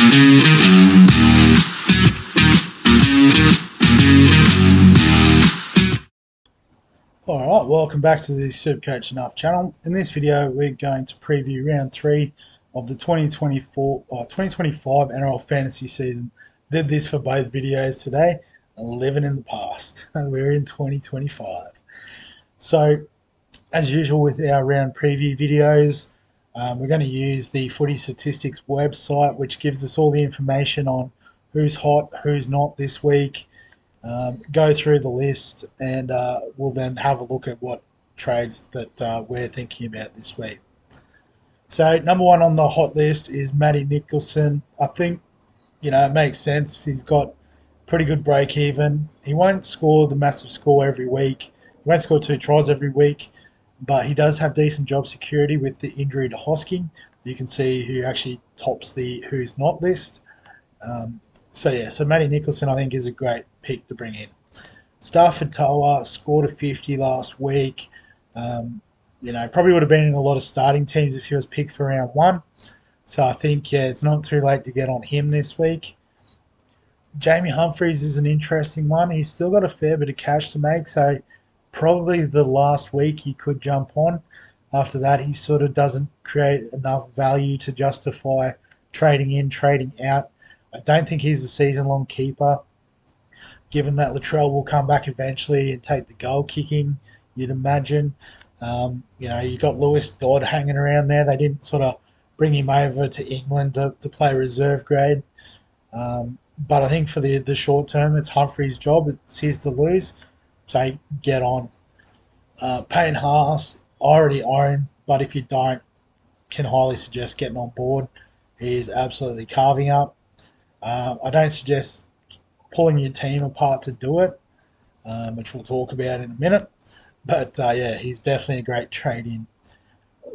Alright, welcome back to the Supercoach Enough channel. In this video, we're going to preview round 3 of the 2025 NRL Fantasy season. Did this for both videos today, living in the past. We're in 2025. So, as usual with our round preview videos, we're going to use the Footy Statistics website, which gives us all the information on who's hot, who's not this week. Go through the list, and we'll then have a look at what trades that we're thinking about this week. So number one on the hot list is Matty Nicholson. I think, it makes sense. He's got pretty good break even. He won't score the massive score every week. He won't score 2 tries every week, but he does have decent job security with the injury to Hosking. You can see who actually tops the who's not list. So Matty Nicholson I think is a great pick to bring in. Stafford Toa scored a 50 last week. Probably would have been in a lot of starting teams if he was picked for round 1. So I think, it's not too late to get on him this week. Jamie Humphries is an interesting one. He's still got a fair bit of cash to make, so probably the last week he could jump on. After that, he sort of doesn't create enough value to justify trading in, trading out. I don't think he's a season-long keeper, given that Latrell will come back eventually and take the goal kicking, you'd imagine. You got Lewis Dodd hanging around there. They didn't sort of bring him over to England to play reserve grade. But I think for the short term, it's Humphrey's job. It's his to lose. So get on. Payne Haas, I already own, but if you don't, can highly suggest getting on board. He is absolutely carving up. I don't suggest pulling your team apart to do it, which we'll talk about in a minute. But he's definitely a great trade in.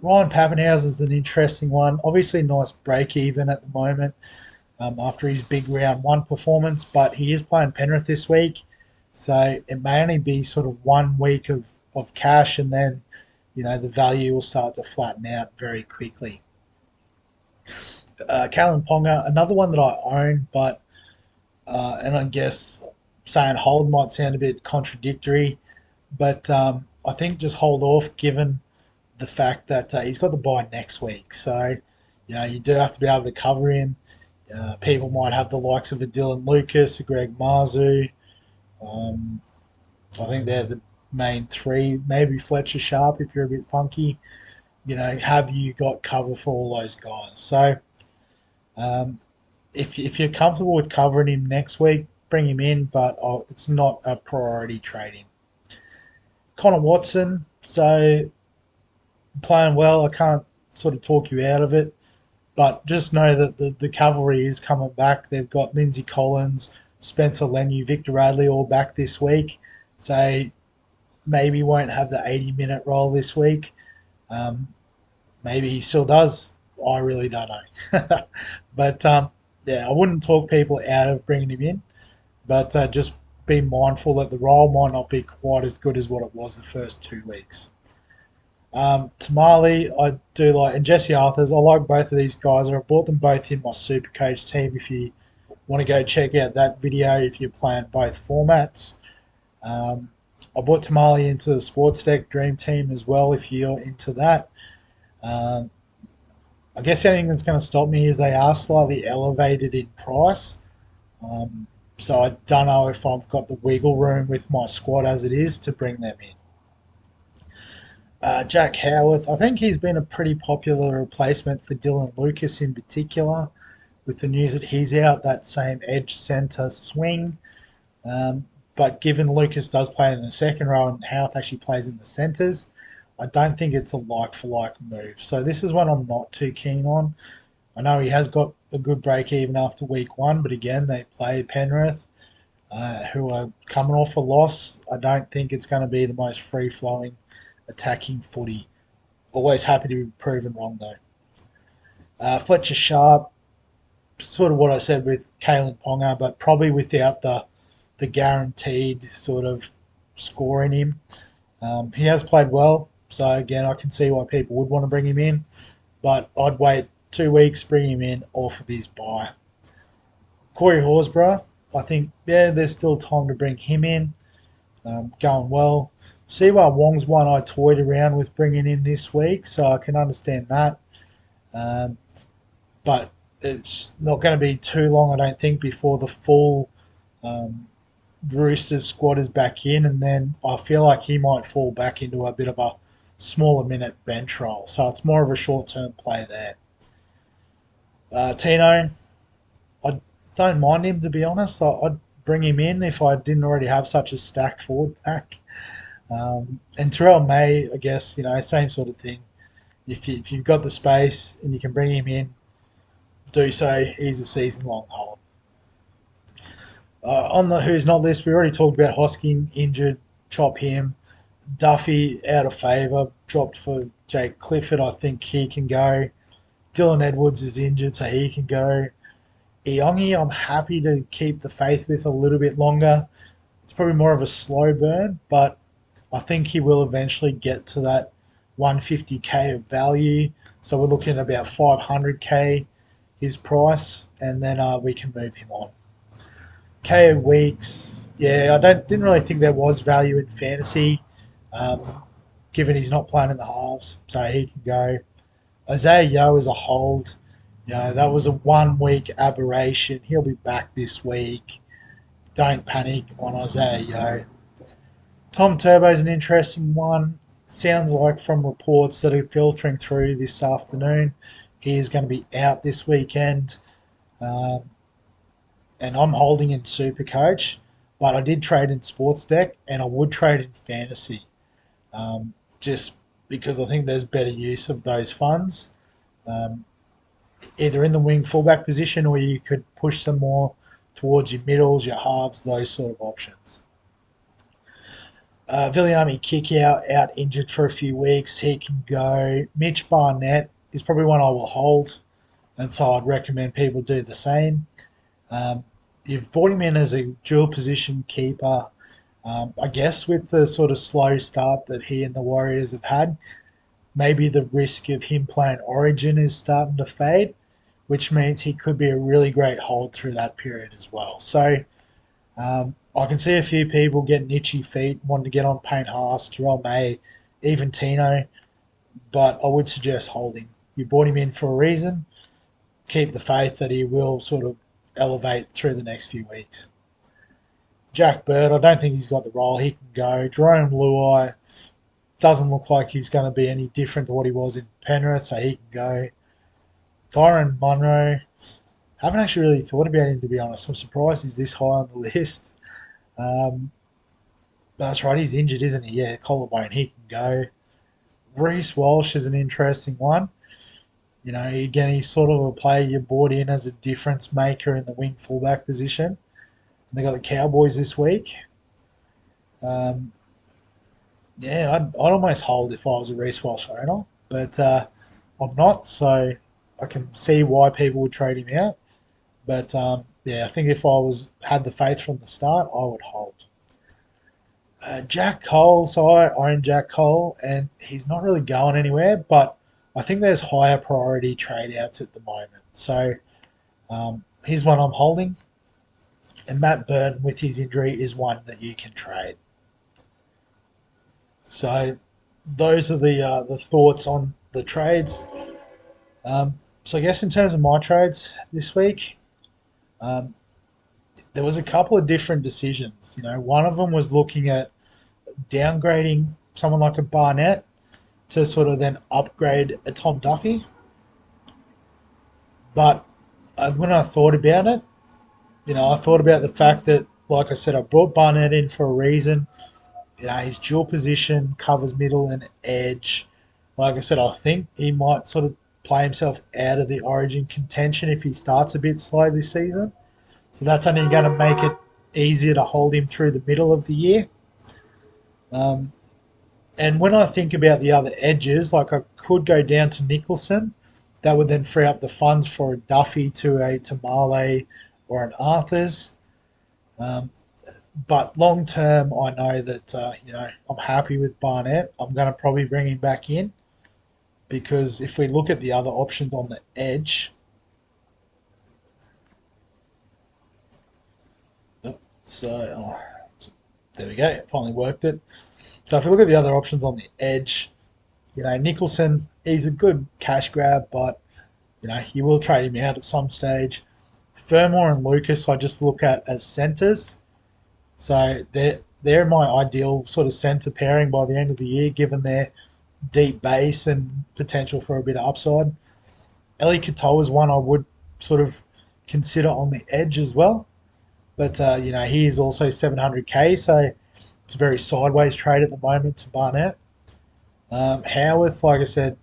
Ryan Pappenhausen is an interesting one. Obviously, nice break even at the moment after his big round 1 performance, but he is playing Penrith this week, so it may only be sort of 1 week of cash, and then the value will start to flatten out very quickly. Kalen Ponga, another one that I own, but and I guess saying hold might sound a bit contradictory, but I think just hold off given the fact that he's got the bye next week. So, you do have to be able to cover him. People might have the likes of a Dylan Lucas, a Greg Marzu. I think they're the main 3. Maybe Fletcher Sharp if you're a bit funky. Have you got cover for all those guys? So, if you're comfortable with covering him next week, bring him in, but it's not a priority trading. Connor Watson, so playing well. I can't sort of talk you out of it, but just know that the cavalry is coming back. They've got Lindsay Collins, Spencer Lenu, Victor Radley all back this week, so maybe won't have the 80-minute role this week. Maybe he still does. I really don't know. But, I wouldn't talk people out of bringing him in, but just be mindful that the role might not be quite as good as what it was the first 2 weeks. Tamale, I do like, and Jesse Arthurs, I like both of these guys. I bought them both in my Supercoach team if you want to go check out that video if you're playing both formats. I bought Tamale into the Sports Deck Dream Team as well if you're into that. I guess the only thing that's going to stop me is they are slightly elevated in price. So I don't know if I've got the wiggle room with my squad as it is to bring them in. Jack Howarth, I think he's been a pretty popular replacement for Dylan Lucas in particular, with the news that he's out that same edge centre swing. But given Lucas does play in the second row and Howarth actually plays in the centres, I don't think it's a like-for-like move. So this is one I'm not too keen on. I know he has got a good break even after week 1, but again, they play Penrith, who are coming off a loss. I don't think it's going to be the most free-flowing attacking footy. Always happy to be proven wrong, though. Fletcher Sharp, sort of what I said with Kalen Ponga, but probably without the guaranteed sort of score in him. He has played well, so again, I can see why people would want to bring him in, but I'd wait 2 weeks, bring him in off of his bye. Corey Horsburgh, I think, yeah, there's still time to bring him in. Going well. Siwa Wong's one I toyed around with bringing in this week, so I can understand that. Um, but it's not going to be too long, I don't think, before the full um, Roosters squad is back in, and then I feel like he might fall back into a bit of a smaller minute bench role. So it's more of a short term play there. Tino, I don't mind him to be honest. I'd bring him in if I didn't already have such a stacked forward pack. And Terrell May, I guess, same sort of thing. If you've got the space and you can bring him in, do so. He's a season long hold. On the who's not list, we already talked about Hosking injured, chop him. Duffy out of favour, dropped for Jake Clifford. I think he can go. Dylan Edwards is injured, so he can go. Iongi, I'm happy to keep the faith with a little bit longer. It's probably more of a slow burn, but I think he will eventually get to that 150k of value. So we're looking at about 500k his price, and then we can move him on. KO Weeks, yeah, I didn't really think there was value in fantasy, um, given he's not playing in the halves, so he can go. Isaiah Yo is a hold. That was a 1 week aberration. He'll be back this week. Don't panic on Isaiah Yo. Tom Turbo's an interesting one. Sounds like from reports that are filtering through this afternoon, he is going to be out this weekend. Um, and I'm holding in Supercoach, but I did trade in Sports Deck and I would trade in Fantasy, just because I think there's better use of those funds, um, either in the wing fullback position or you could push some more towards your middles, your halves, those sort of options. Viliami kick out injured for a few weeks. He can go. Mitch Barnett is probably one I will hold, and so I'd recommend people do the same. Um, you've brought him in as a dual position keeper. I guess with the sort of slow start that he and the Warriors have had, maybe the risk of him playing Origin is starting to fade, which means he could be a really great hold through that period as well. So I can see a few people getting itchy feet, wanting to get on Payne Haas, Jerome May, even Tino, but I would suggest holding. You brought him in for a reason. Keep the faith that he will sort of elevate through the next few weeks. Jack Bird, I don't think he's got the role. He can go. Jerome Luai doesn't look like he's going to be any different to what he was in Penrith, so he can go. Tyron Munro, haven't actually really thought about him to be honest. I'm surprised he's this high on the list. Um, that's right, he's injured, isn't he? Yeah, collarbone, he can go. Reece Walsh is an interesting one. Again, he's sort of a player you brought in as a difference maker in the wing fullback position. And they got the Cowboys this week. Um, yeah, I'd almost hold if I was a Reece Walsh owner, but I'm not, so I can see why people would trade him out. But yeah, I think if I was had the faith from the start, I would hold. Jack Cole, so I own Jack Cole, and he's not really going anywhere, but I think there's higher priority trade outs at the moment. So here's one I'm holding, and Matt Burton with his injury is one that you can trade. So those are the thoughts on the trades. So I guess in terms of my trades this week, um, there was a couple of different decisions. One of them was looking at downgrading someone like a Barnett to sort of then upgrade a Tom Duffy. But when I thought about it, I thought about the fact that, like I said, I brought Barnett in for a reason. His dual position covers middle and edge. Like I said, I think he might sort of play himself out of the Origin contention if he starts a bit slow this season. So that's only going to make it easier to hold him through the middle of the year. Um, and when I think about the other edges, like I could go down to Nicholson. That would then free up the funds for a Duffy to a Tamale or an Arthurs. Um, but long term, I know that I'm happy with Barnett. I'm going to probably bring him back in because if we look at the other options on the edge, So there we go. Finally worked it. So if you look at the other options on the edge, Nicholson, he's a good cash grab, but you will trade him out at some stage. Fermor and Lucas, I just look at as centres. So they're my ideal sort of centre pairing by the end of the year, given their deep base and potential for a bit of upside. Eli Katoa is one I would sort of consider on the edge as well. But, he is also 700k, so it's a very sideways trade at the moment to Barnett. Howarth, like I said,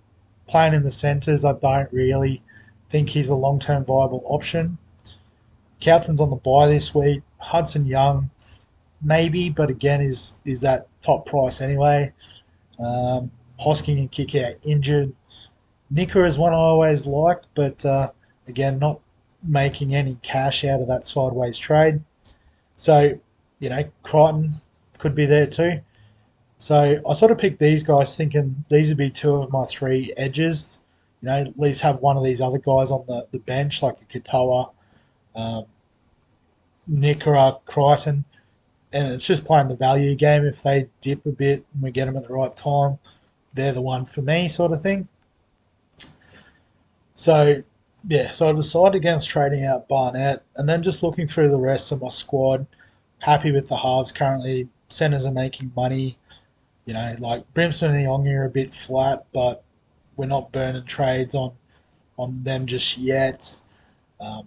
playing in the centres, I don't really think he's a long term viable option. Couchman's on the bye this week. Hudson Young, maybe, but again, is that top price anyway. Hosking and kick out injured. Nicker is one I always like, but again, not making any cash out of that sideways trade. So, Crichton could be there too. So I sort of picked these guys thinking these would be two of my three edges. At least have one of these other guys on the bench, like a Katoa, um, Nickera, Crichton. And it's just playing the value game. If they dip a bit and we get them at the right time, they're the one for me, sort of thing. So, yeah, so I decided against trading out Barnett and then just looking through the rest of my squad. Happy with the halves currently. Centers are making money. Like Brimson and Yongi are a bit flat, but we're not burning trades on them just yet.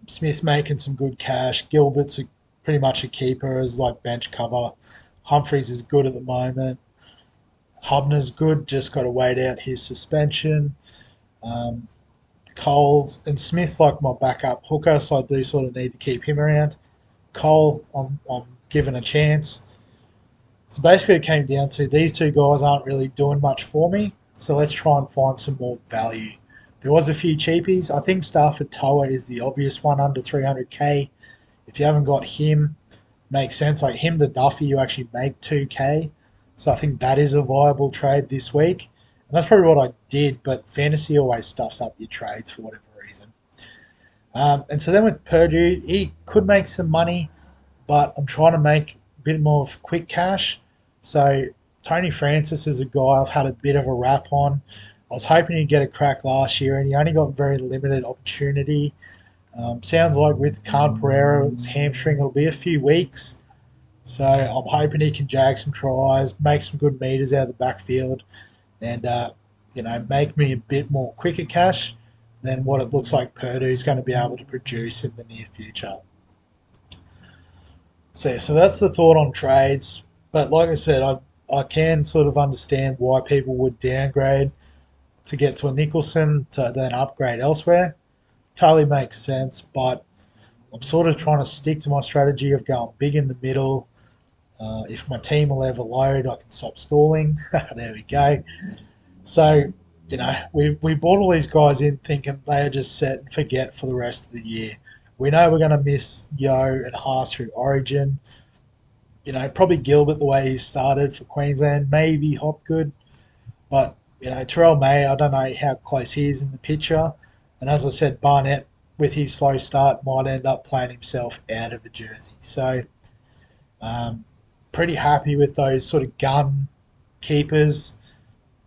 Smith's making some good cash. Gilbert's pretty much a keeper as like bench cover. Humphreys is good at the moment. Hubner's good, just got to wait out his suspension. Um, Cole and Smith's like my backup hooker, so I do sort of need to keep him around. Cole, I'm given a chance. So basically, it came down to these two guys aren't really doing much for me, so let's try and find some more value. There was a few cheapies. I think Stafford Toa is the obvious one under 300k. If you haven't got him, makes sense. Like him to Duffy, you actually make 2k. So I think that is a viable trade this week. And that's probably what I did, but fantasy always stuffs up your trades for whatever reason. And so then with Purdue, he could make some money, but I'm trying to make a bit more of quick cash. So Tony Francis is a guy I've had a bit of a rap on. I was hoping he'd get a crack last year, and he only got very limited opportunity. Sounds like with Khan Pereira's hamstring, it'll be a few weeks. So I'm hoping he can jag some tries, make some good meters out of the backfield, and make me a bit more quicker cash than what it looks like Purdue's going to be able to produce in the near future. So that's the thought on trades. But like I said, I can sort of understand why people would downgrade to get to a Nicholson to then upgrade elsewhere. Totally makes sense, but I'm sort of trying to stick to my strategy of going big in the middle. If my team will ever load, I can stop stalling. There we go. So, we brought all these guys in thinking they are just set and forget for the rest of the year. We know we're going to miss Yo and Haas through Origin. Probably Gilbert the way he started for Queensland, maybe Hopgood. But, Terrell May, I don't know how close he is in the picture. And as I said, Barnett, with his slow start, might end up playing himself out of a jersey. So, pretty happy with those sort of gun keepers,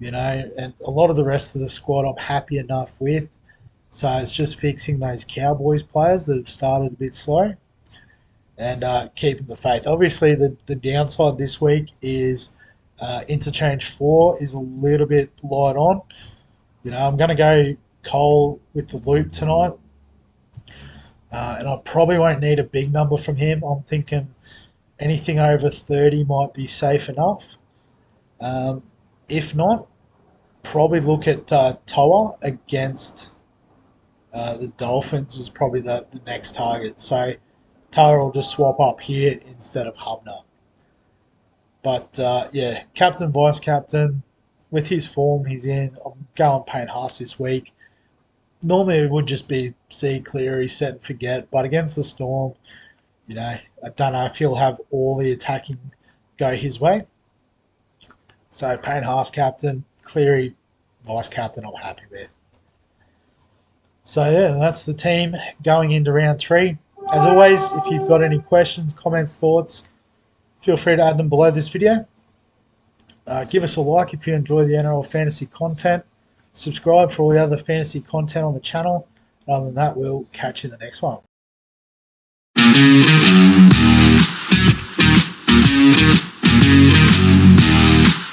and a lot of the rest of the squad I'm happy enough with. So it's just fixing those Cowboys players that have started a bit slow and keeping the faith. Obviously, the downside this week is interchange 4 is a little bit light on. I'm going to go Cole with the loop tonight. And I probably won't need a big number from him. I'm thinking anything over 30 might be safe enough. If not, probably look at Toa against the Dolphins is probably the next target. So Toa will just swap up here instead of Hubner. But yeah, captain, vice captain, with his form he's in, I'm going Payne Haas this week. Normally it would just be see Cleary, set and forget, but against the Storm, I don't know if he'll have all the attacking go his way. So Payne Haas captain, Cleary vice captain, I'm happy with. So yeah, that's the team going into round 3. As always, if you've got any questions, comments, thoughts, feel free to add them below this video. Give us a like if you enjoy the NRL Fantasy content. Subscribe for all the other fantasy content on the channel. And other than that, we'll catch you in the next one.